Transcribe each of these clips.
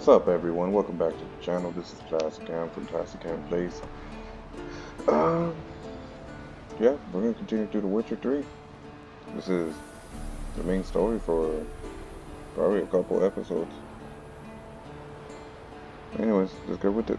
What's up, everyone? Welcome back to the channel. This is Classic Cam from Classic Cam Plays. Um, yeah, we're gonna continue to do The Witcher 3. This is the main story for probably a couple episodes. Anyways, let's get with it.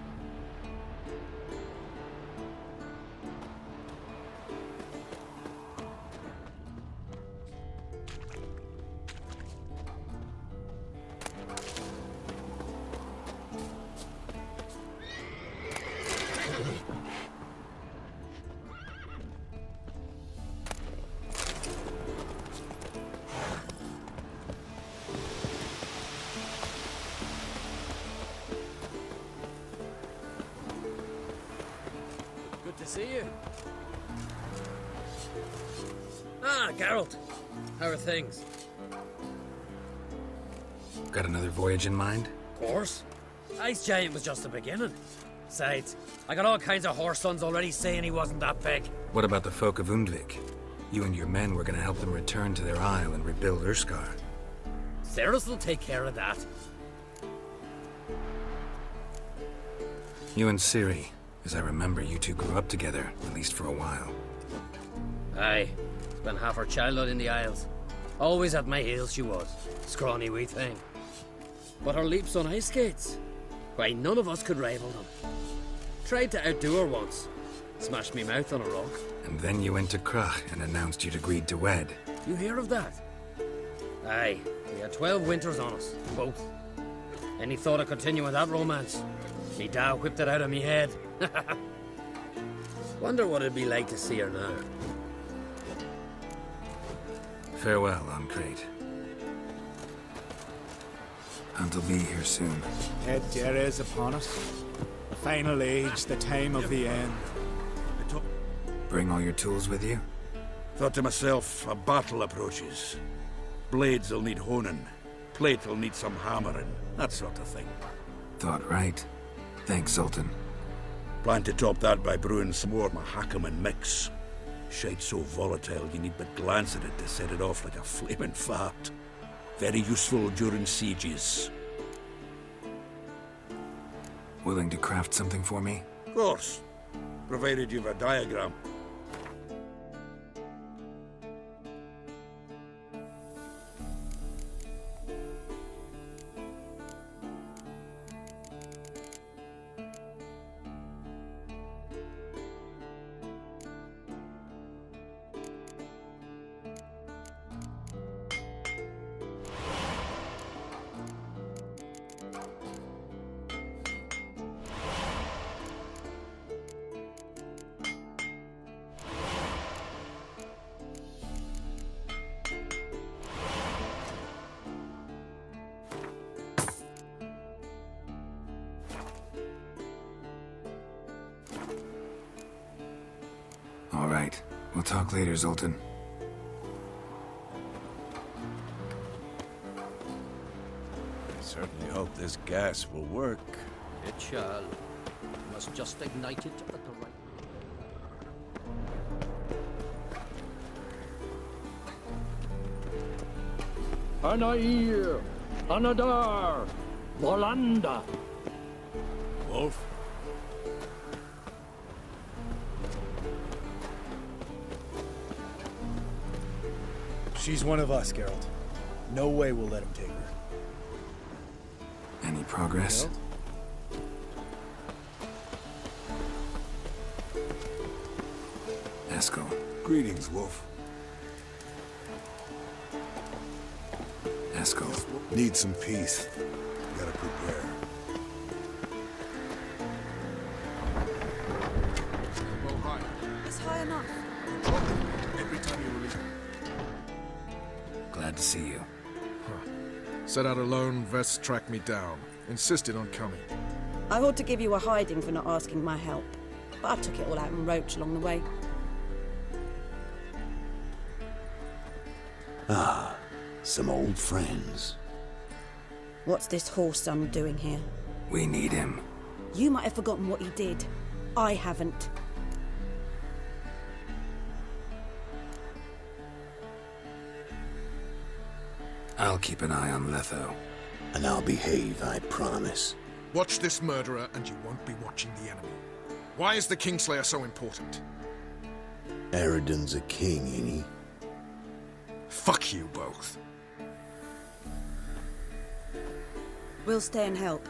Good to see you. Ah, Geralt. How are things? Got another voyage in mind? Of course. Ice Giant was just the beginning. Besides, I got all kinds of horse sons already saying he wasn't that big. What about the folk of Undvik? You and your men were gonna help them return to their isle and rebuild Urskar. Cerys will take care of that. You and Ciri, as I remember, you two grew up together, at least for a while. Aye. Spent half her childhood in the Isles. Always at my heels she was. Scrawny wee thing. But her leaps on ice skates? Why, none of us could rival them. Tried to outdo her once. Smashed me mouth on a rock. And then you went to Krach and announced you'd agreed to wed. You hear of that? Aye. We had 12 winters on us. Both. Any thought of continuing that romance? Me da whipped it out of me head. Wonder what it'd be like to see her now. Farewell, Ancrate. I'll be here soon. Dead is upon us. The final age, the time of the end. Bring all your tools with you? Thought to myself, a battle approaches. Blades will need honing. Plate will need some hammering. That sort of thing. Thought right. Thanks, Zoltan. Plan to top that by brewing some more Mahakaman mix. Shite so volatile you need but glance at it to set it off like a flaming fart. Very useful during sieges. Willing to craft something for me? Of course. Provided you've a diagram. All right. We'll talk later, Zoltan. I certainly hope this gas will work. It shall. Must just ignite it at the right. Anair, Anadar, Volanda. Wolf? She's one of us, Geralt. No way we'll let him take her. Any progress? Eskel. Greetings, Wolf. Eskel. Need some peace. Gotta prepare. It's high enough. Every time you release... Glad to see you. Set out alone, Vest tracked me down. Insisted on coming. I ought to give you a hiding for not asking my help, but I took it all out in Roach along the way. Ah, some old friends. What's this horse son doing here? We need him. You might have forgotten what he did. I haven't. I'll keep an eye on Letho. And I'll behave, I promise. Watch this murderer and you won't be watching the enemy. Why is the Kingslayer so important? Eridan's a king, ain't he? Fuck you both. We'll stay and help.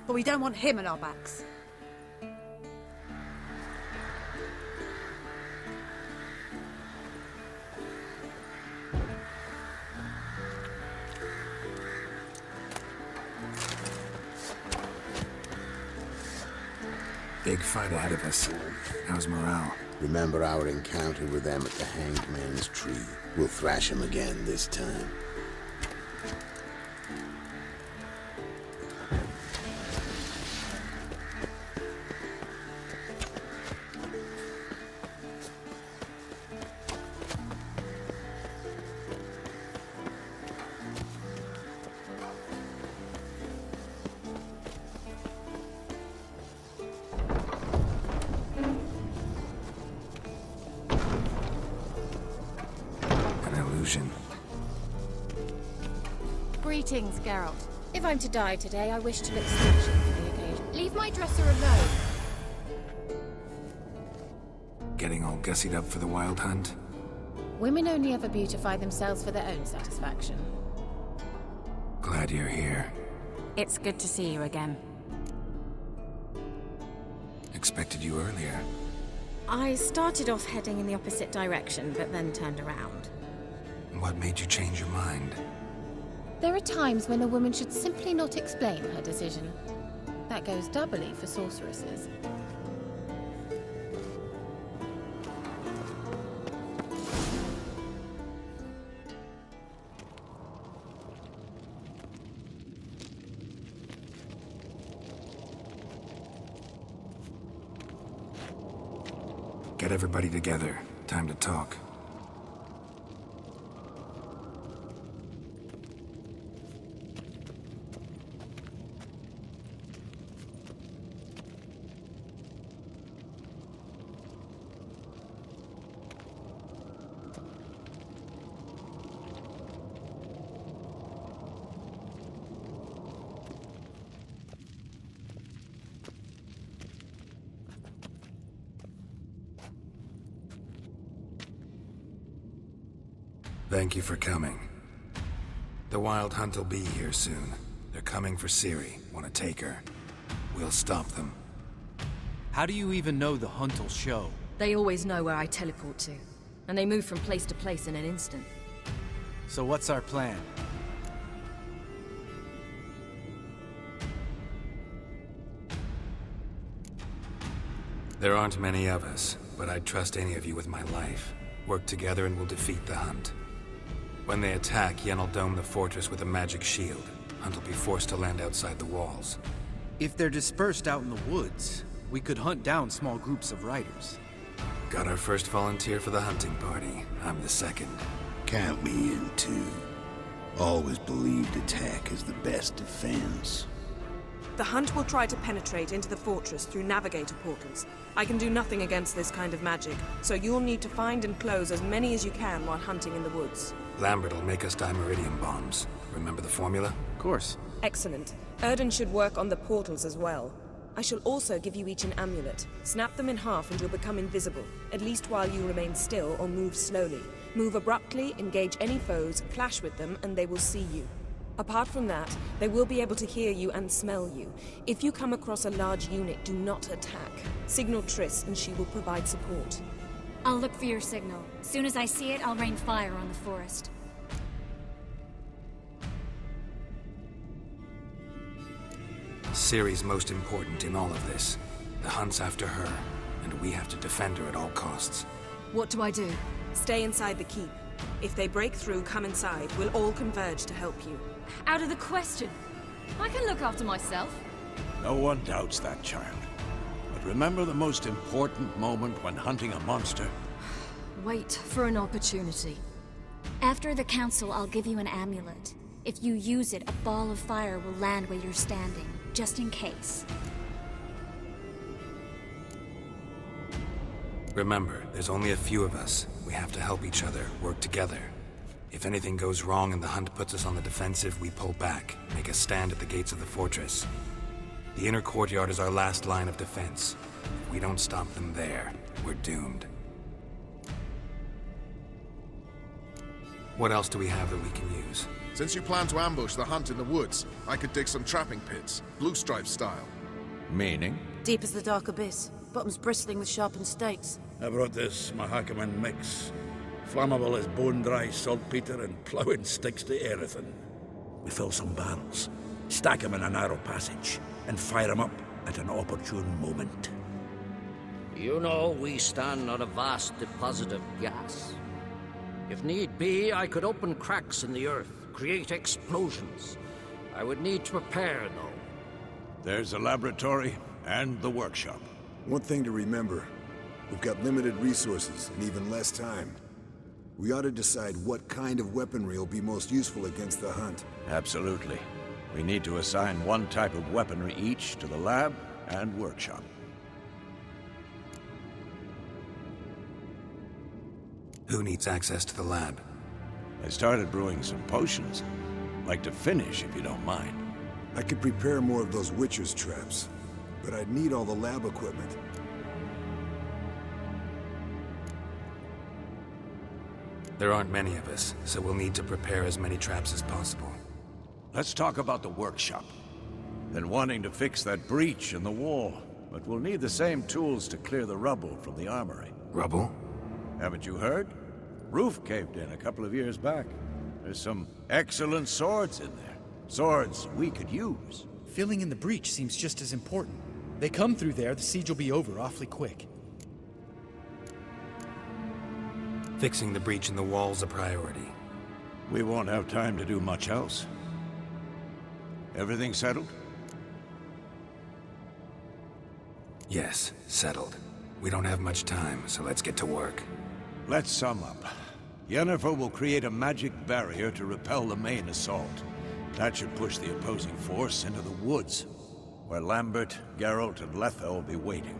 But we don't want him at our backs. Big fight ahead of us. How's morale? Remember our encounter with them at the Hanged Man's Tree. We'll thrash him again this time. Greetings, Geralt. If I'm to die today, I wish to look sufficient for the occasion. Leave my dresser alone. Getting all gussied up for the Wild Hunt? Women only ever beautify themselves for their own satisfaction. Glad you're here. It's good to see you again. Expected you earlier. I started off heading in the opposite direction, but then turned around. What made you change your mind? There are times when a woman should simply not explain her decision. That goes doubly for sorceresses. Get everybody together. Time to talk. Thank you for coming. The Wild Hunt will be here soon. They're coming for Ciri. Want to take her. We'll stop them. How do you even know the Hunt will show? They always know where I teleport to. And they move from place to place in an instant. So what's our plan? There aren't many of us, but I'd trust any of you with my life. Work together and we'll defeat the Hunt. When they attack, Yen will dome the fortress with a magic shield. Hunt will be forced to land outside the walls. If they're dispersed out in the woods, we could hunt down small groups of riders. Got our first volunteer for the hunting party. I'm the second. Count me in too. Always believed attack is the best defense. The Hunt will try to penetrate into the fortress through navigator portals. I can do nothing against this kind of magic, so you'll need to find and close as many as you can while hunting in the woods. Lambert will make us dimeridium bombs. Remember the formula? Of course. Excellent. Erden should work on the portals as well. I shall also give you each an amulet. Snap them in half and you'll become invisible, at least while you remain still or move slowly. Move abruptly, engage any foes, clash with them, and they will see you. Apart from that, they will be able to hear you and smell you. If you come across a large unit, do not attack. Signal Triss and she will provide support. I'll look for your signal. Soon as I see it, I'll rain fire on the forest. Ciri's most important in all of this. The Hunt's after her, and we have to defend her at all costs. What do I do? Stay inside the keep. If they break through, come inside. We'll all converge to help you. Out of the question. I can look after myself. No one doubts that, child. But remember the most important moment when hunting a monster? Wait for an opportunity. After the council, I'll give you an amulet. If you use it, a ball of fire will land where you're standing, just in case. Remember, there's only a few of us. We have to help each other, work together. If anything goes wrong and the hunt puts us on the defensive, we pull back, make a stand at the gates of the fortress. The inner courtyard is our last line of defense. If we don't stop them there, we're doomed. What else do we have that we can use? Since you plan to ambush the hunt in the woods, I could dig some trapping pits, blue stripe style. Meaning? Deep as the dark abyss, bottoms bristling with sharpened stakes. I brought this Mahakaman mix. Flammable as bone-dry saltpeter and ploughing sticks to anything. We fill some barrels, stack them in a narrow passage, and fire them up at an opportune moment. You know, we stand on a vast deposit of gas. If need be, I could open cracks in the earth, create explosions. I would need to prepare, though. There's a laboratory and the workshop. One thing to remember, we've got limited resources and even less time. We ought to decide what kind of weaponry will be most useful against the hunt. Absolutely. We need to assign one type of weaponry each to the lab and workshop. Who needs access to the lab? I started brewing some potions. Like to finish, if you don't mind. I could prepare more of those Witcher's traps, but I'd need all the lab equipment. There aren't many of us, so we'll need to prepare as many traps as possible. Let's talk about the workshop. Been wanting to fix that breach in the wall, but we'll need the same tools to clear the rubble from the armory. Rubble? Haven't you heard? Roof caved in a couple of years back. There's some excellent swords in there. Swords we could use. Filling in the breach seems just as important. They come through there, the siege will be over awfully quick. Fixing the breach in the wall's a priority. We won't have time to do much else. Everything settled? Yes, settled. We don't have much time, so let's get to work. Let's sum up. Yennefer will create a magic barrier to repel the main assault. That should push the opposing force into the woods, where Lambert, Geralt, and Letha will be waiting.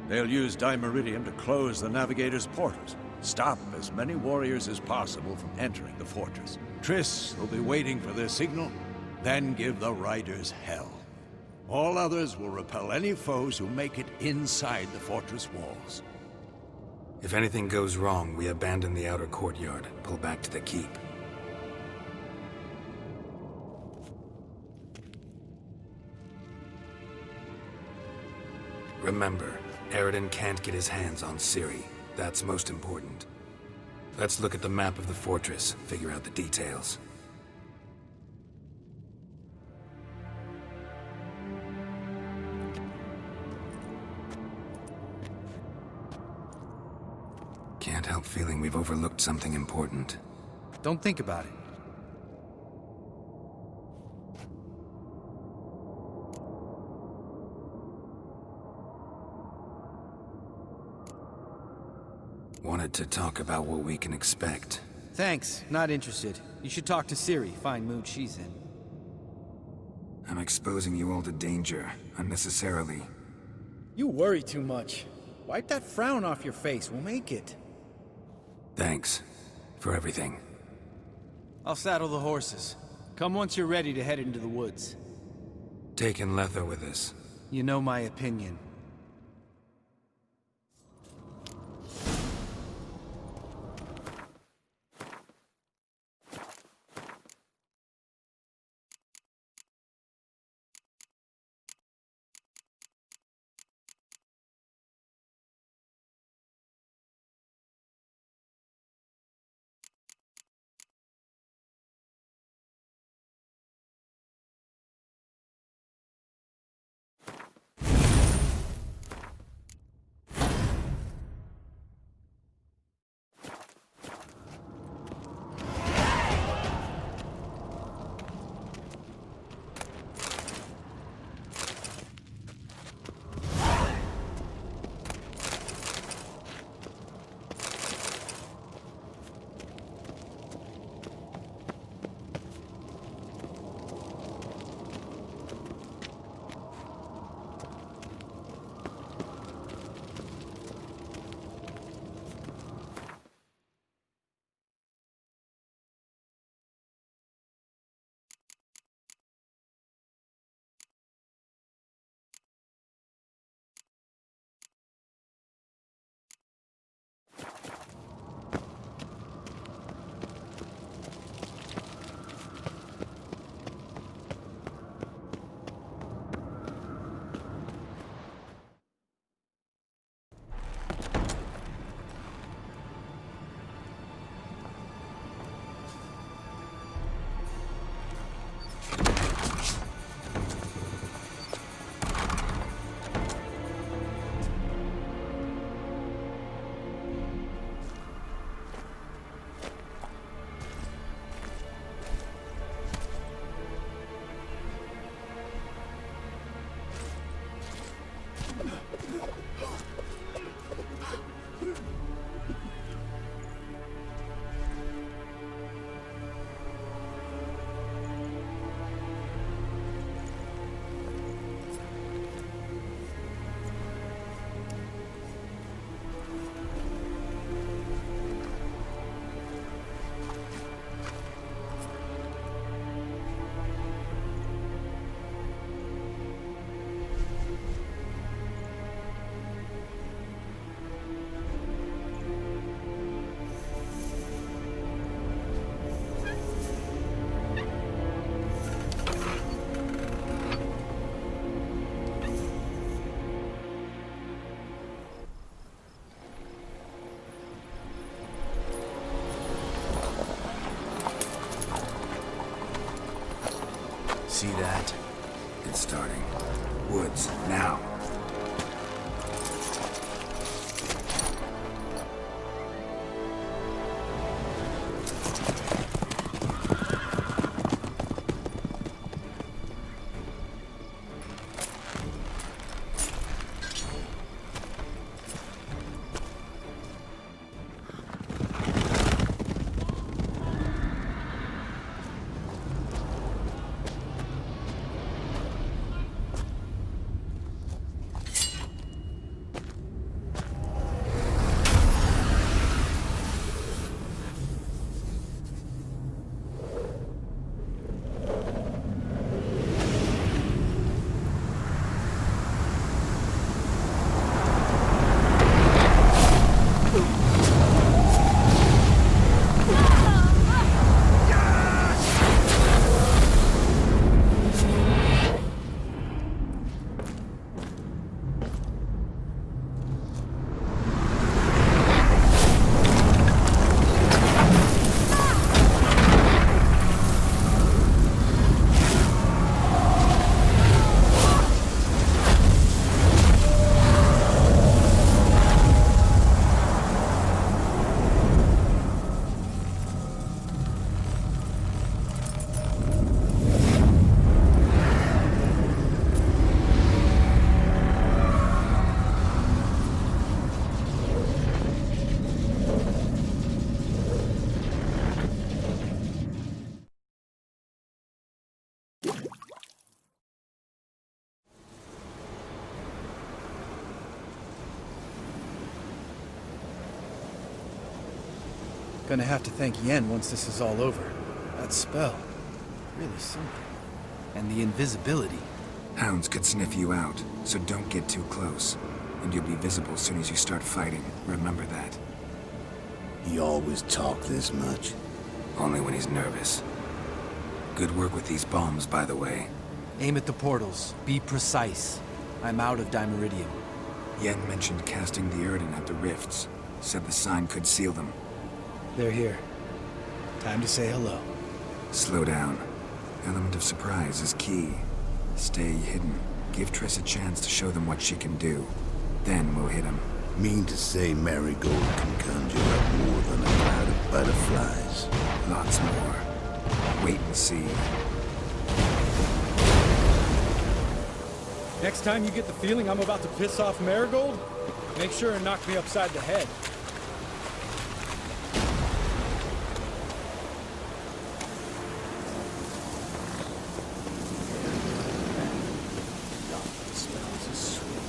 They'll use Dimeridium to close the Navigator's portals, stop as many warriors as possible from entering the fortress. Triss will be waiting for their signal, then give the riders hell. All others will repel any foes who make it inside the fortress walls. If anything goes wrong, we abandon the outer courtyard, pull back to the keep. Remember, Aroden can't get his hands on Ciri. That's most important. Let's look at the map of the fortress, figure out the details. Can't help feeling we've overlooked something important. Don't think about it. Wanted to talk about what we can expect. Thanks, not interested. You should talk to Ciri, fine mood she's in. I'm exposing you all to danger, unnecessarily. You worry too much. Wipe that frown off your face, we'll make it. Thanks. For everything. I'll saddle the horses. Come once you're ready to head into the woods. Taking Letha with us. You know my opinion. See that? It's starting. Woods, now. Gonna have to thank Yen once this is all over. That spell. Really something. And the invisibility. Hounds could sniff you out, so don't get too close. And you'll be visible as soon as you start fighting. Remember that. He always talk this much? Only when he's nervous. Good work with these bombs, by the way. Aim at the portals. Be precise. I'm out of Dimeridium. Yen mentioned casting the Erden at the rifts. Said the sign could seal them. They're here. Time to say hello. Slow down. Element of surprise is key. Stay hidden. Give Triss a chance to show them what she can do. Then we'll hit them. Mean to say Marigold can conjure up more than a cloud of butterflies? Lots more. Wait and see. Next time you get the feeling I'm about to piss off Marigold, make sure and knock me upside the head.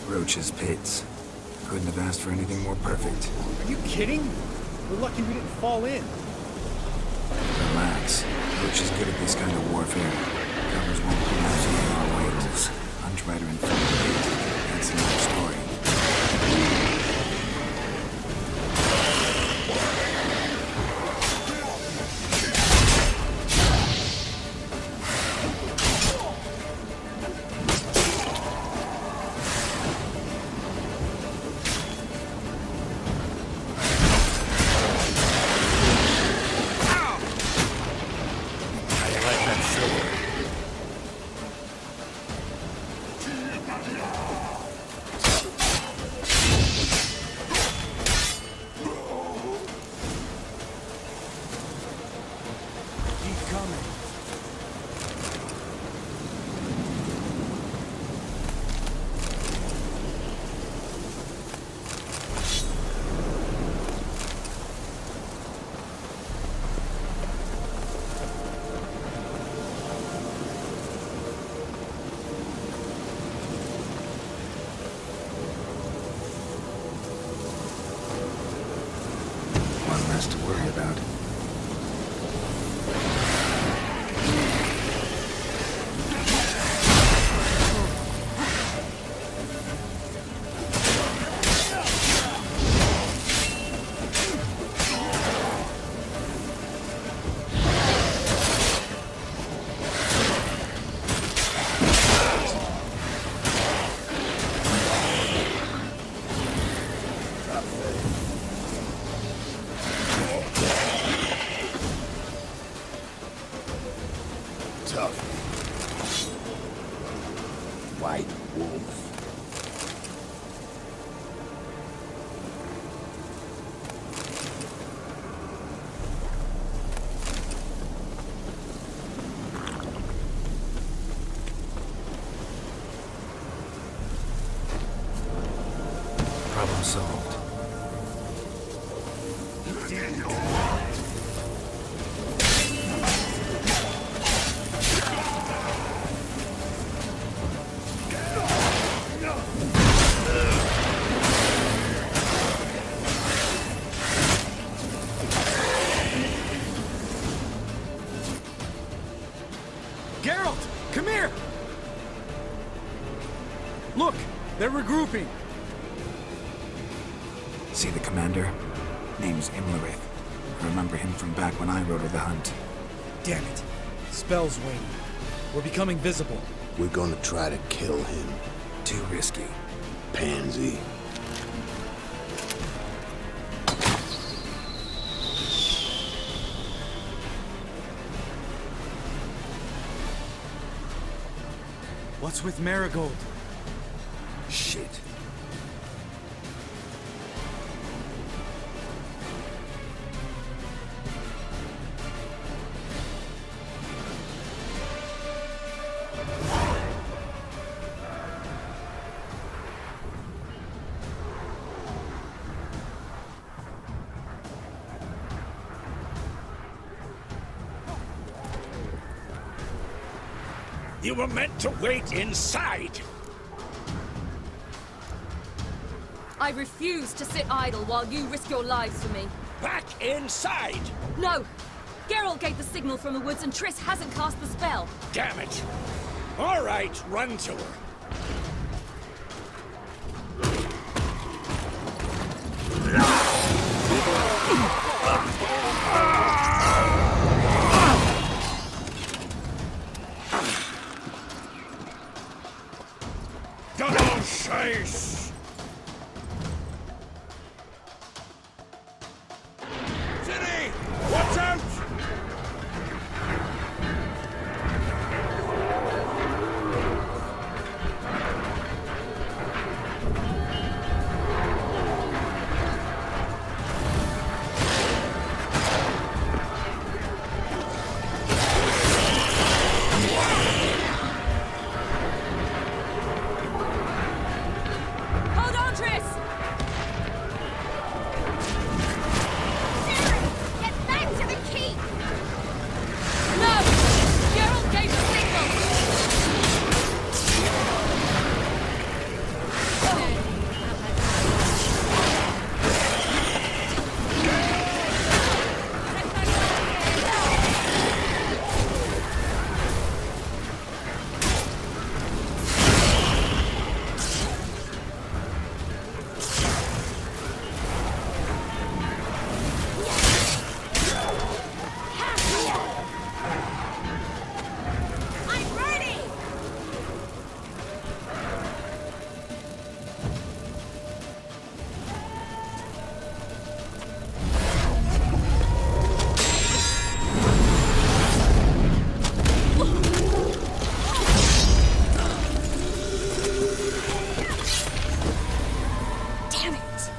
Roach's pits. Couldn't have asked for anything more perfect. Are you kidding? We're lucky we didn't fall in. Relax. Roach is good at this kind of warfare. Covers won't collapse in our wings. Hunch Rider and Fate. That's another story. To worry about. white wolf. Problem solved. Geralt, come here! Look, they're regrouping. See the commander? Name's Imlerith. I remember him from back when I rode the hunt. Damn it. Spell's waiting. We're becoming visible. We're gonna try to kill him. Too risky. Pansy. What's with Marigold? Shit. You were meant to wait inside! I refuse to sit idle while you risk your lives for me. Back inside! No! Geralt gave the signal from the woods and Triss hasn't cast the spell. Damn it! All right, run to her. Double chase! City! Watch out! Hold on, Triss! Get back to the keep! No! Geralt gave the signal! I'm ready! Damn it!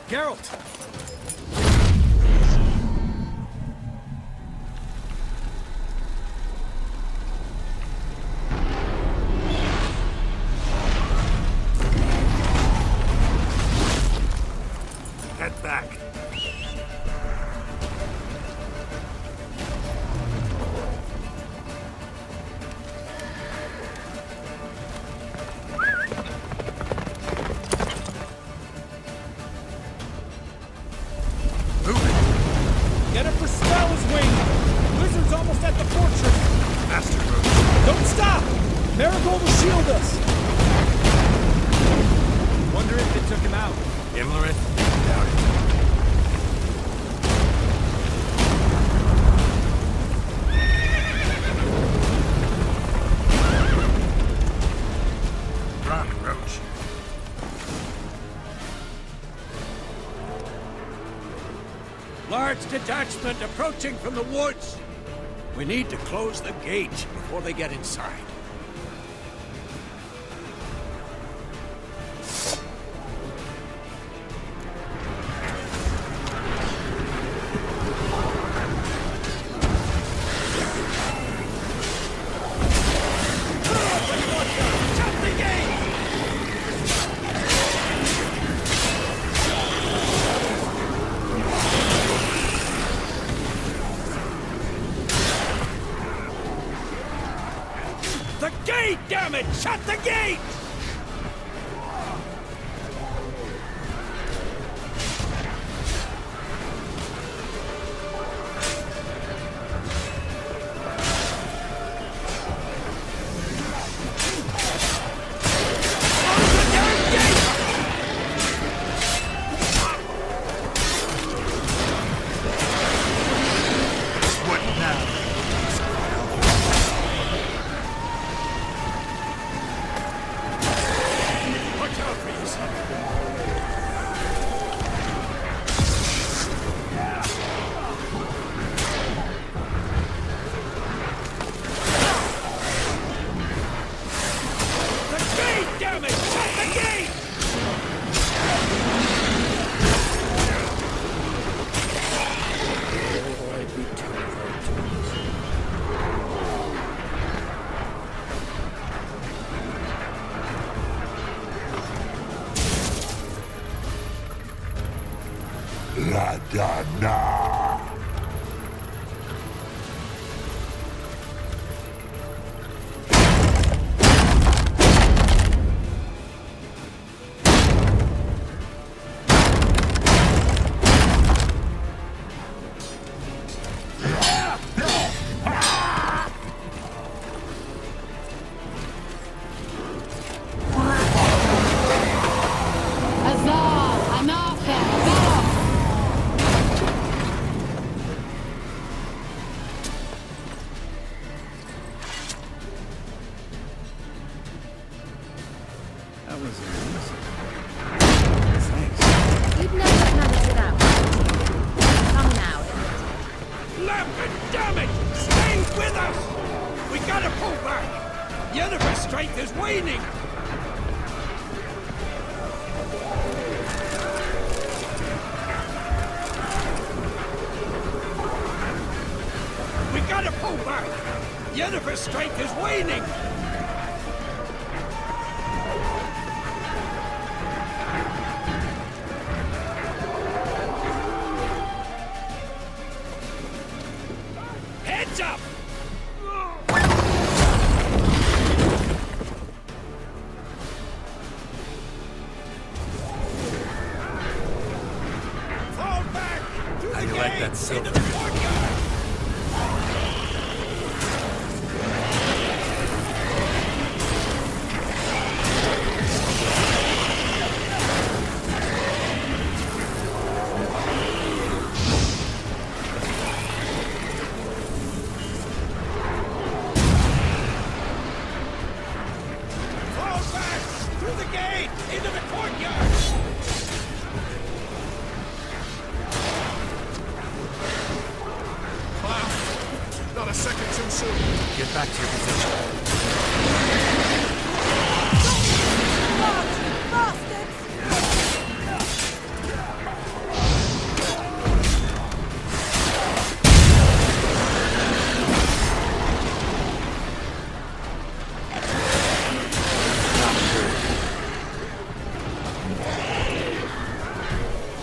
Geralt! Head back. bastard, Roach. Don't stop! Marigold will shield us! Wonder if they took him out. Imlerith? Doubt it. Run, Roach. Large detachment approaching from the woods. We need to close the gate before they get inside. The gate, damn it! Shut the gate! Ladana. That was amazing. You'd never have managed without me. Come now, Lambert, damn it! Stay with us! We gotta pull back! Yennefer's strength is waning! We gotta pull back! Yennefer's strength is waning! Heads up! Fall back! How you like that silver? Through the gate! Into the courtyard! Not a second too soon. Get back to your position.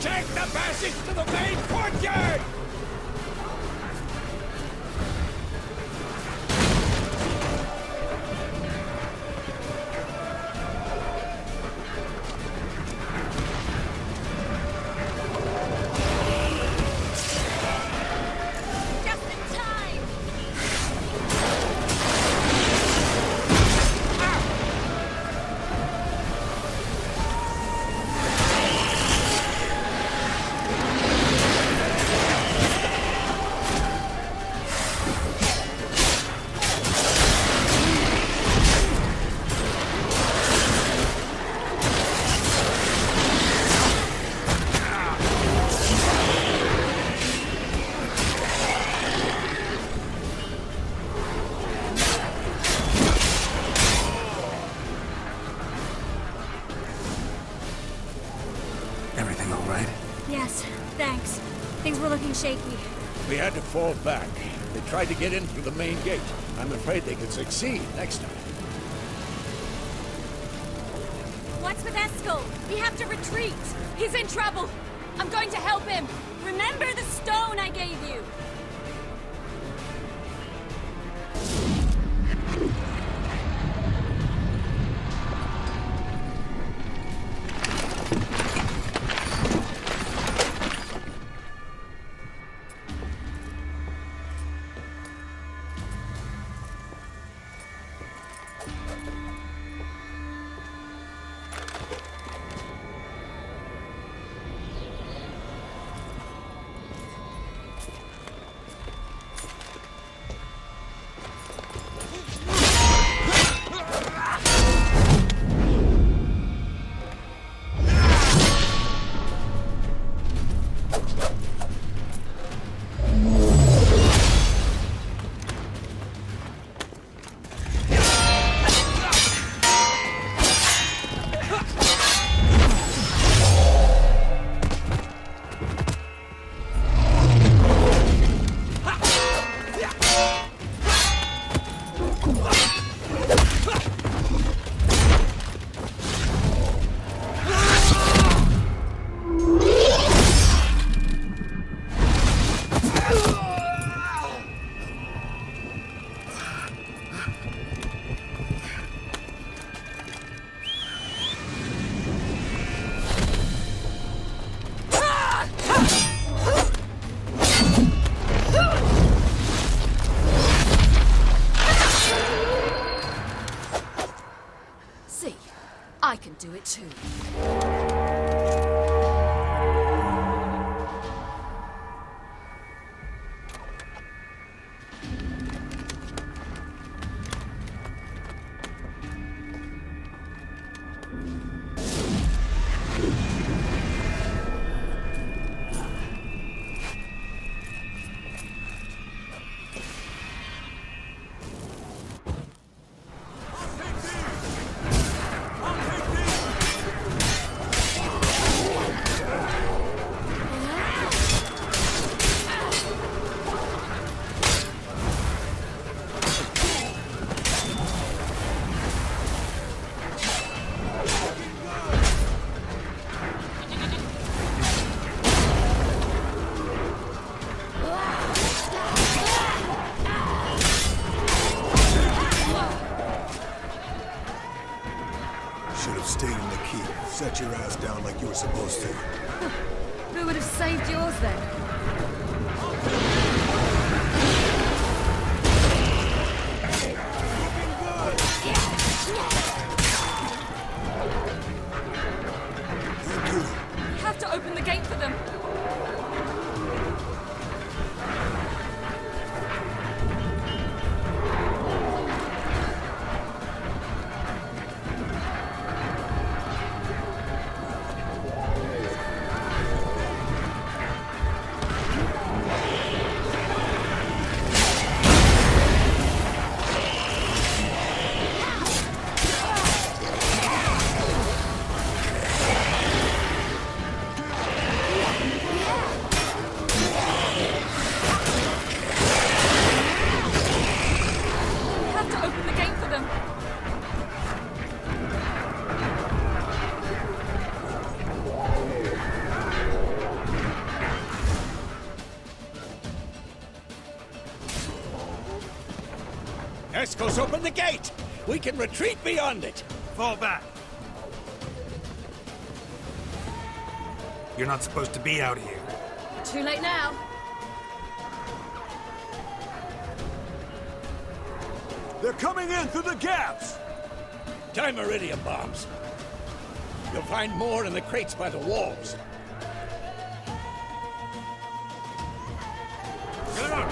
Take the passage to the main courtyard! We had to fall back. They tried to get in through the main gate. I'm afraid they could succeed next time. What's with Eskel? We have to retreat. He's in trouble. I'm going to help him. Remember the stone I gave you. I can do it too. Set your ass down like you were supposed to. Who would have saved yours then? We have to open the gate for them. Eskel's open the gate! We can retreat beyond it! Fall back! You're not supposed to be out here. Too late now. They're coming in through the gaps! Time Iridium bombs. You'll find more in the crates by the walls. Geralt!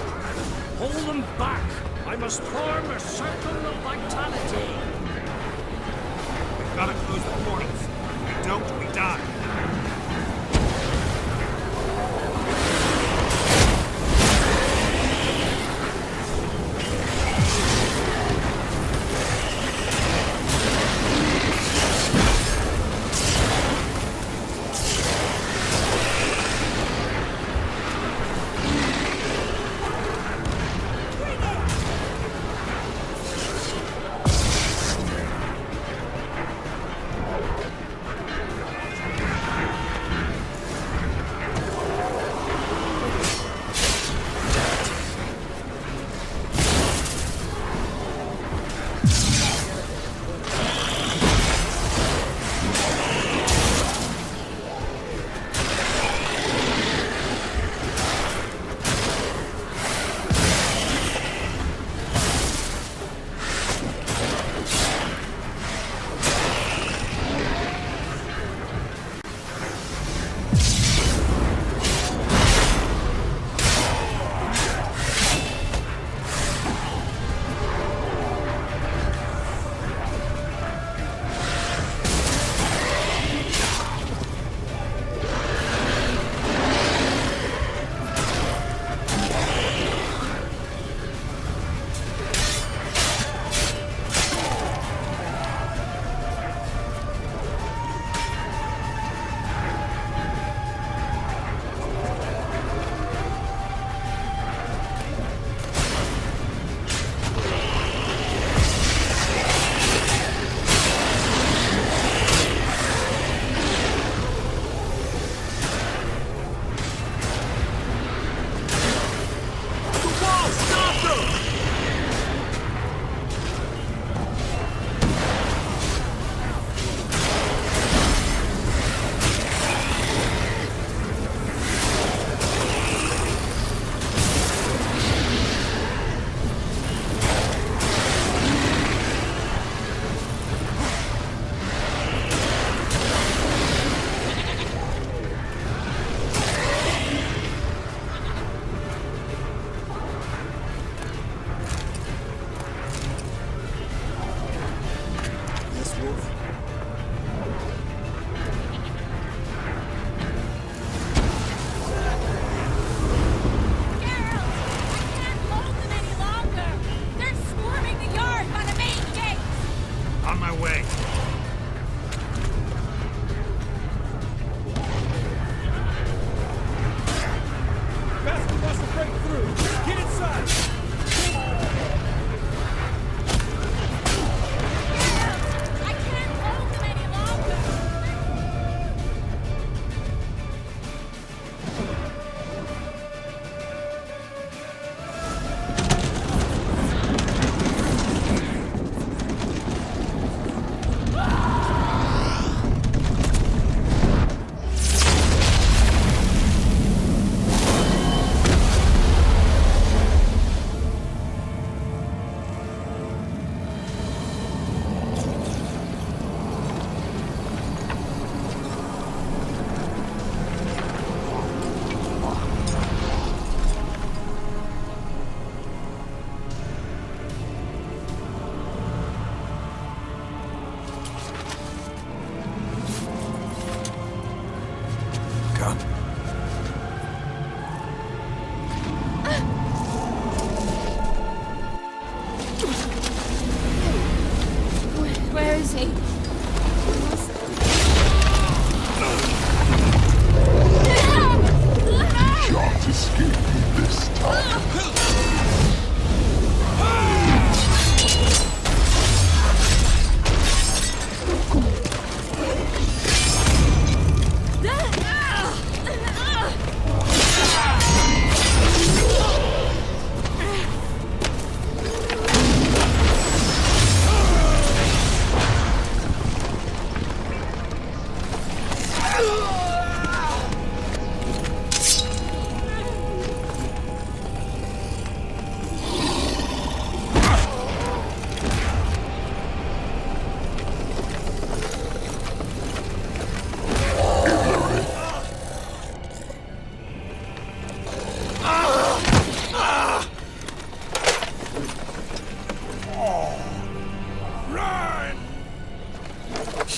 Hold them back! I must form a circle of vitality. We've got to close the portals. If we don't, we die.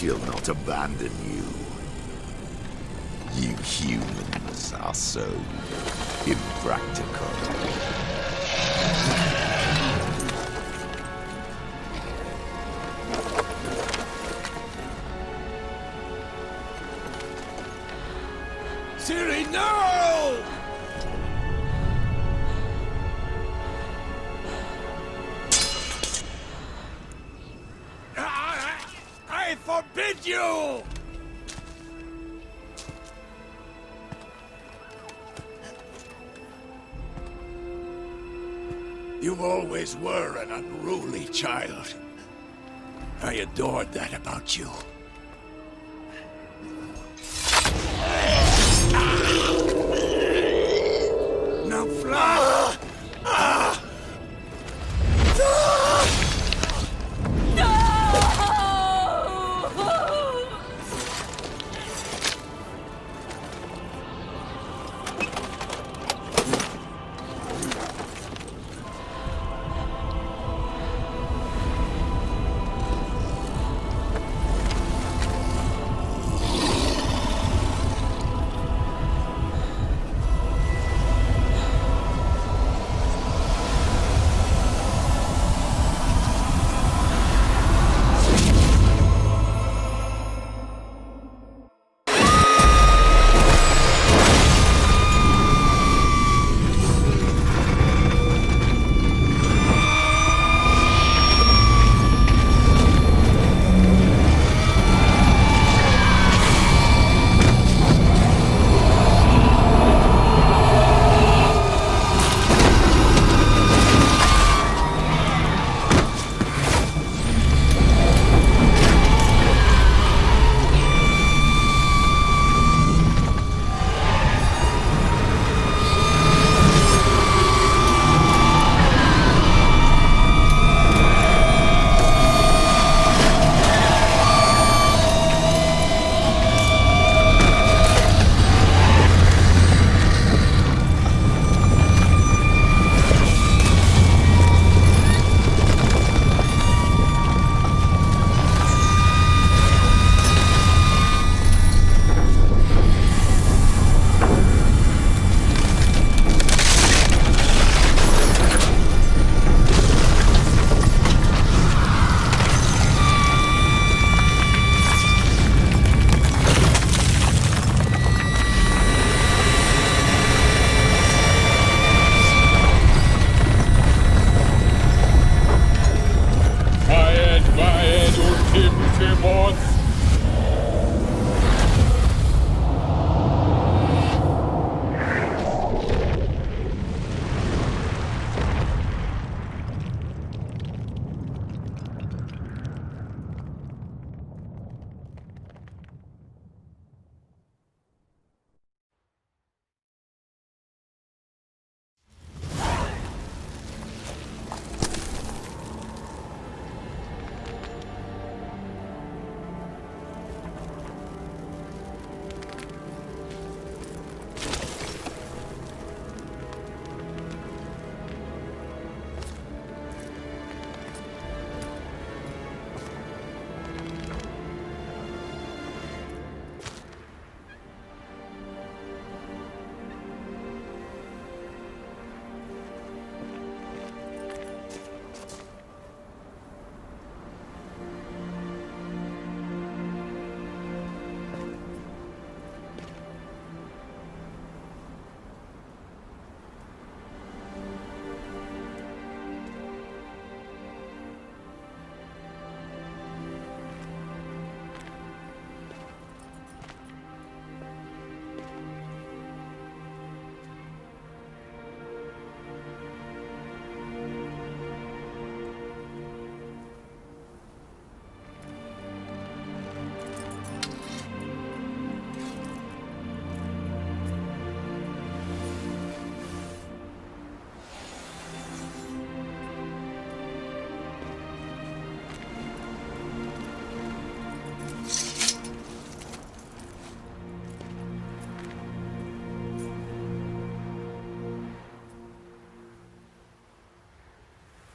She'll not abandon you. You humans are so impractical. Ciri, no! I forbid you! You always were an unruly child. I adored that about you. Now fly!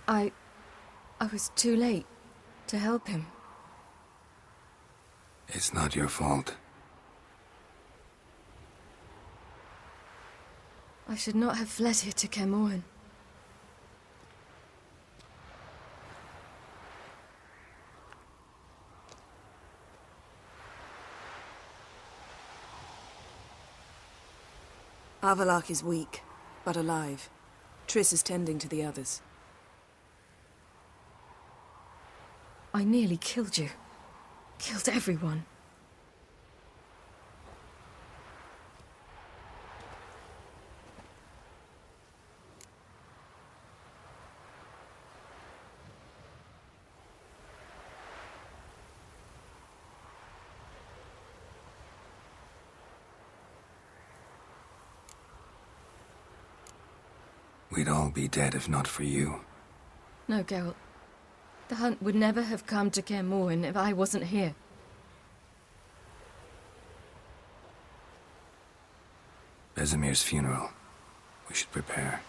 I was too late to help him. It's not your fault. I should not have fled here to Kaer Morhen. Avallac'h is weak, but alive. Triss is tending to the others. I nearly killed you. Killed everyone. We'd all be dead if not for you. No, Geralt. The hunt would never have come to Kaer Morhen if I wasn't here. Vesemir's funeral. We should prepare.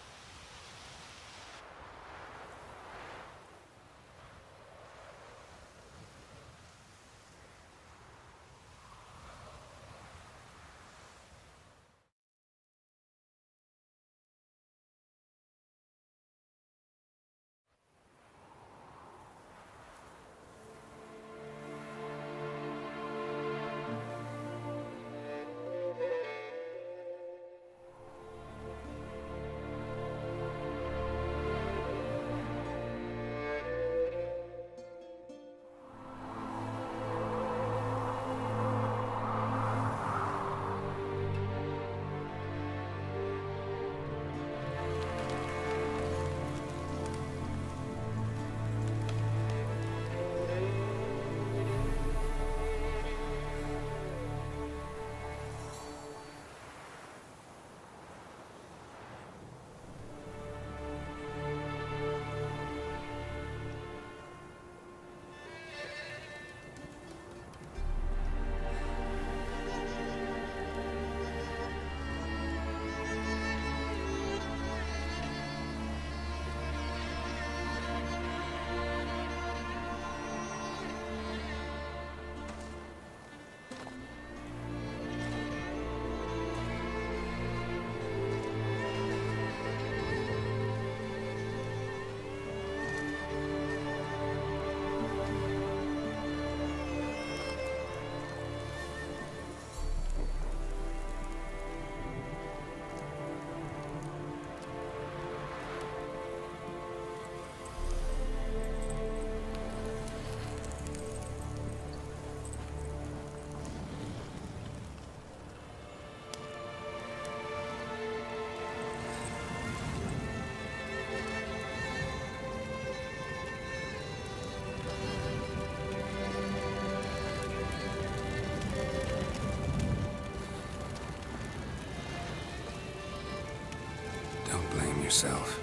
Yourself.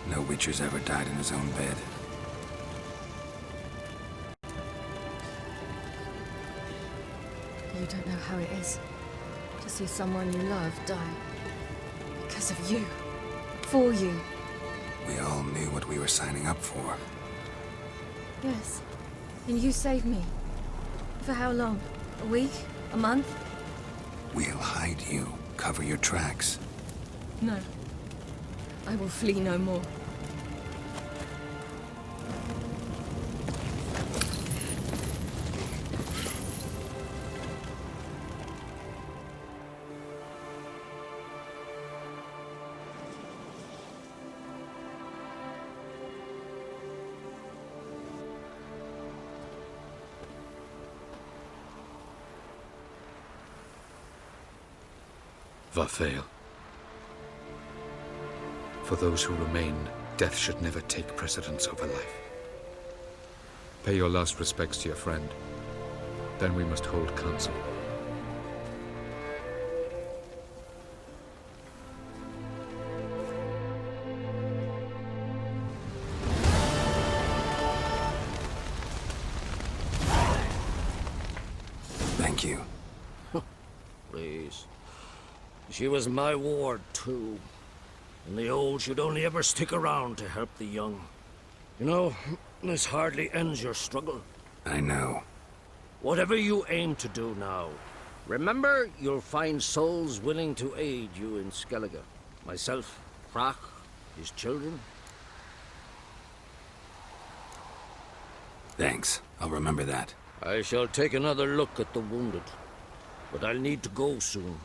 No Witcher's ever died in his own bed. You don't know how it is to see someone you love die. Because of you. For you. We all knew what we were signing up for. Yes. And you saved me. For how long? A week? A month? We'll hide you. Cover your tracks. No. I will flee no more. Vathael. For those who remain, death should never take precedence over life. Pay your last respects to your friend. Then we must hold council. Thank you. Please. She was my ward, too. And the old should only ever stick around to help the young. You know, this hardly ends your struggle. I know. Whatever you aim to do now, remember you'll find souls willing to aid you in Skellige. Myself, Frach, his children. Thanks. I'll remember that. I shall take another look at the wounded. But I'll need to go soon.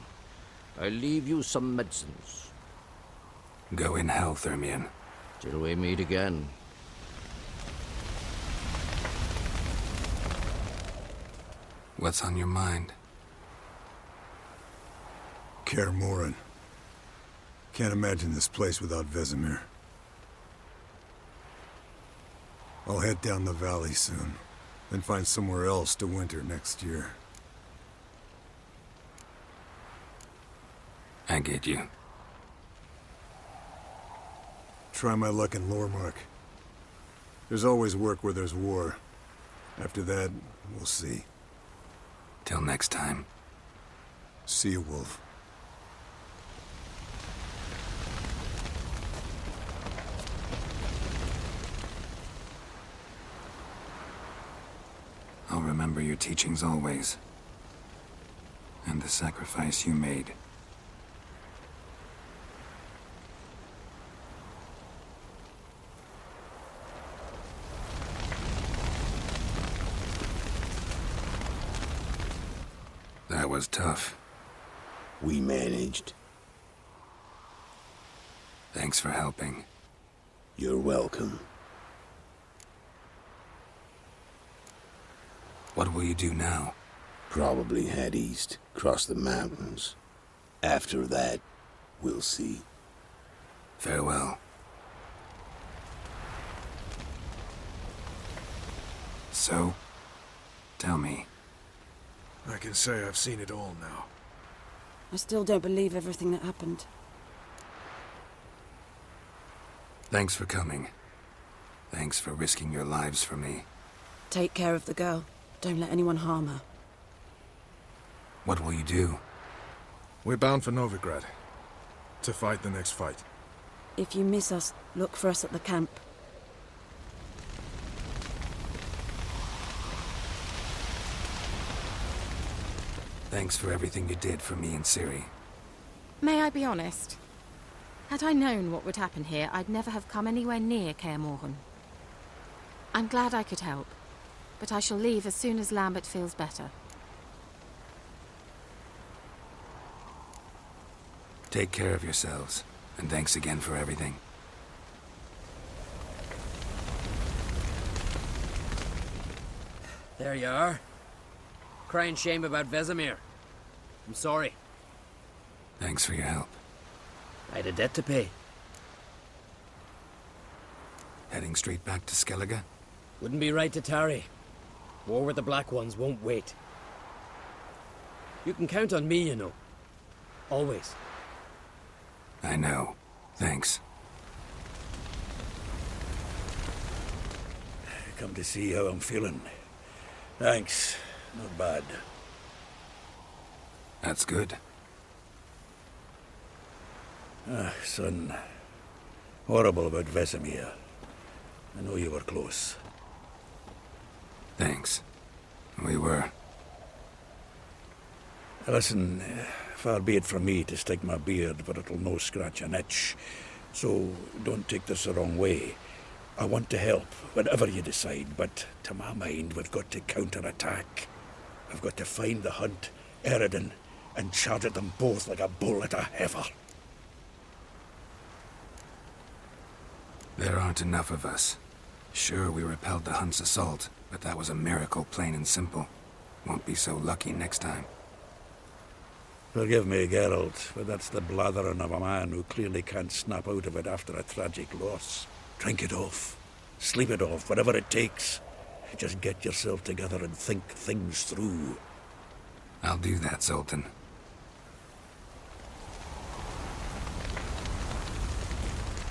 I'll leave you some medicines. Go in hell, Thermion. Till we meet again. What's on your mind? Kaer Morhen. Can't imagine this place without Vesemir. I'll head down the valley soon, then find somewhere else to winter next year. I get you. Try my luck in Lormark. There's always work where there's war. After that, we'll see. Till next time. See you, Wolf. I'll remember your teachings always. And the sacrifice you made. That was tough. We managed. Thanks for helping. You're welcome. What will you do now? Probably head east, cross the mountains. After that, we'll see. Farewell. So, tell me. I can say I've seen it all now. I still don't believe everything that happened. Thanks for coming. Thanks for risking your lives for me. Take care of the girl. Don't let anyone harm her. What will you do? We're bound for Novigrad. To fight the next fight. If you miss us, look for us at the camp. Thanks for everything you did for me and Ciri. May I be honest? Had I known what would happen here, I'd never have come anywhere near Kaer Morhen. I'm glad I could help, but I shall leave as soon as Lambert feels better. Take care of yourselves, and thanks again for everything. There you are. Crying shame about Vesemir. I'm sorry. Thanks for your help. I had a debt to pay. Heading straight back to Skellige? Wouldn't be right to tarry. War with the Black Ones won't wait. You can count on me, you know. Always. I know. Thanks. Come to see how I'm feeling. Thanks. Not bad. That's good. Son. Horrible about Vesemir. I know you were close. Thanks. We were. Listen, far be it from me to stick my beard, but it'll no scratch an itch. So don't take this the wrong way. I want to help, whatever you decide, but to my mind, we've got to counterattack. I've got to find the Hunt, Eredin, and charge at them both like a bull at a heifer. There aren't enough of us. Sure, we repelled the Hunt's assault, but that was a miracle, plain and simple. Won't be so lucky next time. Forgive me, Geralt, but that's the blathering of a man who clearly can't snap out of it after a tragic loss. Drink it off. Sleep it off, whatever it takes. Just get yourself together and think things through. I'll do that, Zoltan.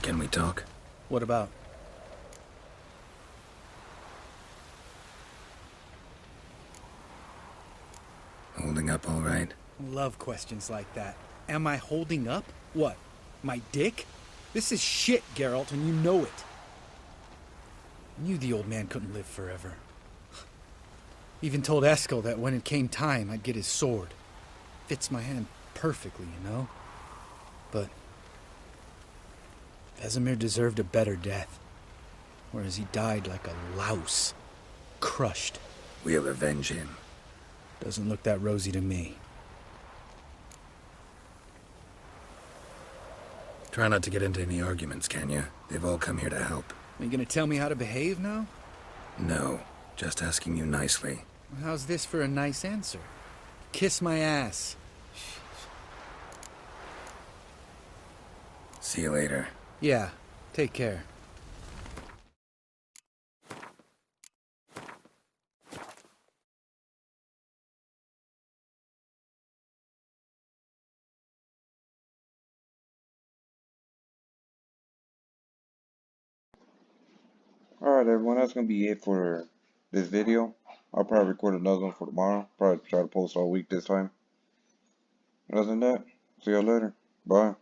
Can we talk? What about? Holding up all right? Love questions like that. Am I holding up? What? My dick? This is shit, Geralt, and you know it. I knew the old man couldn't live forever. Even told Eskel that when it came time, I'd get his sword. Fits my hand perfectly, you know? But Vesemir deserved a better death, whereas he died like a louse, crushed. We'll avenge him. Doesn't look that rosy to me. Try not to get into any arguments, can you? They've all come here to help. Are you gonna tell me how to behave now? No, just asking you nicely. Well, how's this for a nice answer? Kiss my ass. See you later. Yeah, take care. Alright everyone, that's going to be it for this video. I'll probably record another one for tomorrow. Probably try to post all week this time. Other than that, see y'all later. Bye.